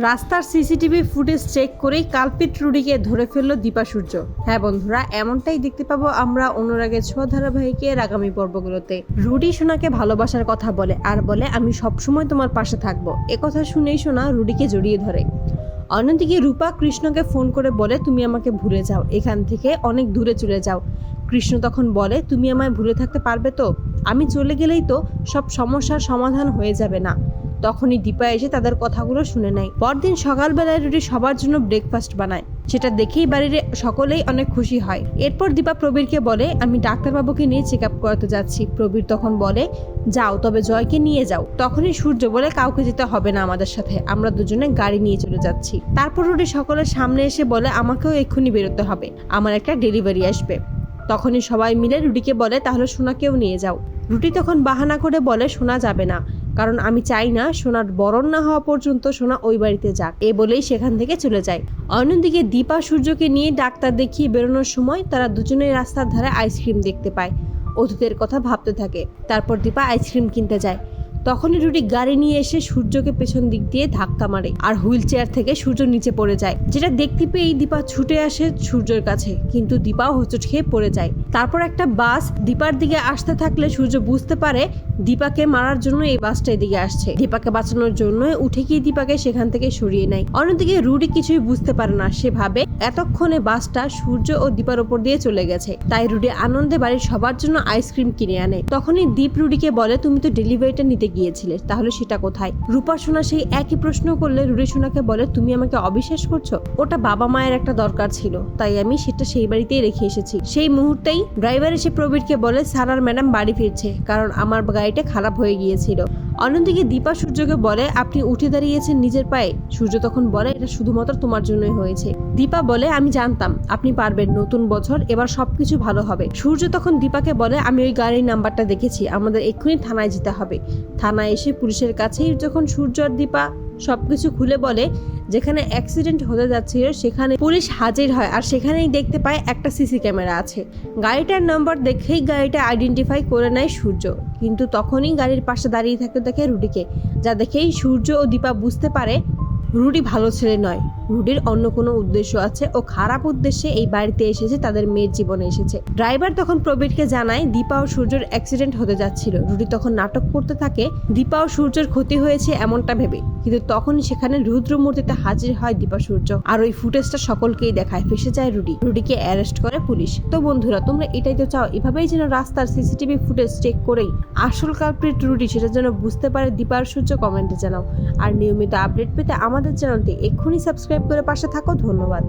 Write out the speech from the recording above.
রাস্তার CCTV footage check করেই culprit রুডিকে ধরে ফেললো দীপা সূর্য। হ্যাঁ বন্ধুরা, এমনটাই দেখতে পাবো আমরা অনুরাগের ছোঁয়া ধারাবাহিকের আগামী পর্বগুলোতে। রুডি সোনাকে ভালোবাসার কথা বলে আর বলে আমি সবসময় তোমার পাশে থাকবো। একথা শুনেই সোনা রুডিকে জড়িয়ে ধরে। অন্যদিকে রূপা কৃষ্ণকে ফোন করে বলে তুমি আমাকে ভুলে যাও, এখান থেকে অনেক দূরে চলে যাও। কৃষ্ণ তখন বলে তুমি আমায় ভুলে থাকতে পারবে তো? আমি চলে গেলেই তো সব সমস্যার সমাধান হয়ে যাবে না? তখনই দীপা এসে তাদের কথাগুলো শুনে নেয়। পরদিন সকালবেলায় রুটি সবার জন্য ব্রেকফাস্ট বানায়, সেটা দেখেই বাড়ির সকলেই অনেক খুশি হয়। এরপর দীপা প্রবীরকে বলে আমি ডাক্তারবাবুকে নিয়ে চেক আপ করাতে যাচ্ছি। প্রবীর তখন বলে যাও, তবে জয়কে নিয়ে যাও। তখনই সূর্য বলে কাউকে যেতে হবে না আমাদের সাথে, আমরা দুজনে গাড়ি নিয়ে চলে যাচ্ছি। তারপর রুটি সকলের সামনে এসে বলে আমাকেও এক্ষুনি বেরোতে হবে, আমার একটা ডেলিভারি আসবে। তখনই সবাই মিলে রুটিকে বলে তাহলে সোনাকেও নিয়ে যাও। রুটি তখন বাহানা করে বলে সোনা যাবে না, কারণ আমি চাই না সোনার বরণ না হওয়া পর্যন্ত সোনা ওই বাড়িতে যাক। এ বলেই সেখান থেকে চলে যায়। অন্যদিকে দীপা সূর্যকে নিয়ে ডাক্তার দেখিয়ে বেরোনোর সময় তারা দুজনেই রাস্তার ধারে আইসক্রিম দেখতে পায়। অতীতের কথা ভাবতে থাকে। তারপর দীপা আইসক্রিম কিনতে যায়। তখনই রুটি গাড়ি নিয়ে এসে সূর্যকে পেছন দিক দিয়ে ধাক্কা মারে আর হুইল চেয়ার থেকে সূর্য নিচে পড়ে যায়, যেটা দেখতে পেয়েই দীপা ছুটে আসে সূর্যের কাছে, কিন্তু দীপাও হোঁচট খেয়ে পড়ে যায়। তারপর একটা বাস দীপার দিকে আসতে থাকলে সূর্য বুঝতে পারে দীপাকে মারার জন্য এই বাসটা এদিকে আসছে। দীপাকে বাঁচানোর জন্য উঠে গিয়ে দীপাকে সেখান থেকে সরিয়ে নেয়। অন্যদিকে রুডি কিছুই বুঝতে পারে না, সে ভাবে এতক্ষণে বাসটা সূর্য ও দীপার উপর দিয়ে চলে গেছে। তাই রুডি আনন্দে বাড়ির সবার জন্য আইসক্রিম কিনে আনে। তখনই দীপ রুডিকে বলে তুমি তো ডেলিভারিটা নিতে গিয়েছিলে, তাহলে সেটা কোথায়? রূপা সোনা সেই একই প্রশ্ন করলে রুডি সোনাকে বলে তুমি আমাকে অবিশ্বাস করছো? ওটা বাবা মায়ের একটা দরকার ছিল, তাই আমি সেটা সেই বাড়িতেই রেখে এসেছি। সেই মুহূর্তেই ড্রাইভার এসে প্রবীরকে বলে স্যার আর ম্যাডাম বাড়ি ফিরছে, কারণ আমার গাড়িটা খারাপ হয়ে গিয়েছিল। অন্যদিকে দীপা সূর্যকে বলে আপনি উঠে দাঁড়িয়েছেন নিজের পায়ে। সূর্য তখন বলে এটা শুধুমাত্র তোমার জন্যই হয়েছে। দীপা বলে আমি জানতাম আপনি পারবেন, নতুন বছর, এবার সবকিছু ভালো হবে। সূর্য তখন দীপাকে বলে আমি ওই গাড়ির নাম্বারটা দেখেছি, আমাদের এক্ষুনি থানায় যেতে হবে। থানায় এসে পুলিশের কাছেই যখন সূর্য আর দীপা সবকিছু খুলে বলে, যেখানে অ্যাক্সিডেন্ট হতে যাচ্ছিল সেখানে পুলিশ হাজির হয় আর সেখানেই দেখতে পায় একটা সিসি ক্যামেরা আছে। গাড়িটার নাম্বার দেখেই গাড়িটা আইডেন্টিফাই করে নেয় সূর্য, কিন্তু তখনই গাড়ির পাশে দাঁড়িয়ে থাকতে দেখে রুডিকে, যা দেখেই সূর্য ও দীপা বুঝতে পারে রুডি ভালো ছেলে নয়, রুডির অন্য কোনো উদ্দেশ্য আছে, ও খারাপ উদ্দেশ্যে এই বাড়িতে এসেছে, তাদের মেয়ের জীবনে এসেছে। ড্রাইভার তখন প্রবীরকে জানায় দীপা ও সূর্যের অ্যাক্সিডেন্ট হতে যাচ্ছিল। রুডি তখন নাটক করতে থাকে দীপা ও সূর্যের ক্ষতি হয়েছে এমনটা ভেবে, কিন্তু তখনই সেখানে রুদ্রমূর্তিতে হাজির হয় দীপা সূর্য আর ওই ফুটেজটা সকলকেই দেখায়। ফেসে যায় রুডি, রুডিকে অ্যারেস্ট করে পুলিশ। তো বন্ধুরা, তোমরা এটাই তো চাও, এভাবেই যেন রাস্তার সিসিটিভি ফুটেজ চেক করেই আসল কালপ্রিট রুডি সেটা যেন বুঝতে পারে দীপা আর সূর্য। কমেন্টে জানাও। আর নিয়মিত আপডেট পেতে আমাদের চ্যানেলটি এক্ষুনি সাবস্ক্রাইব করে পাশে থাকো। ধন্যবাদ।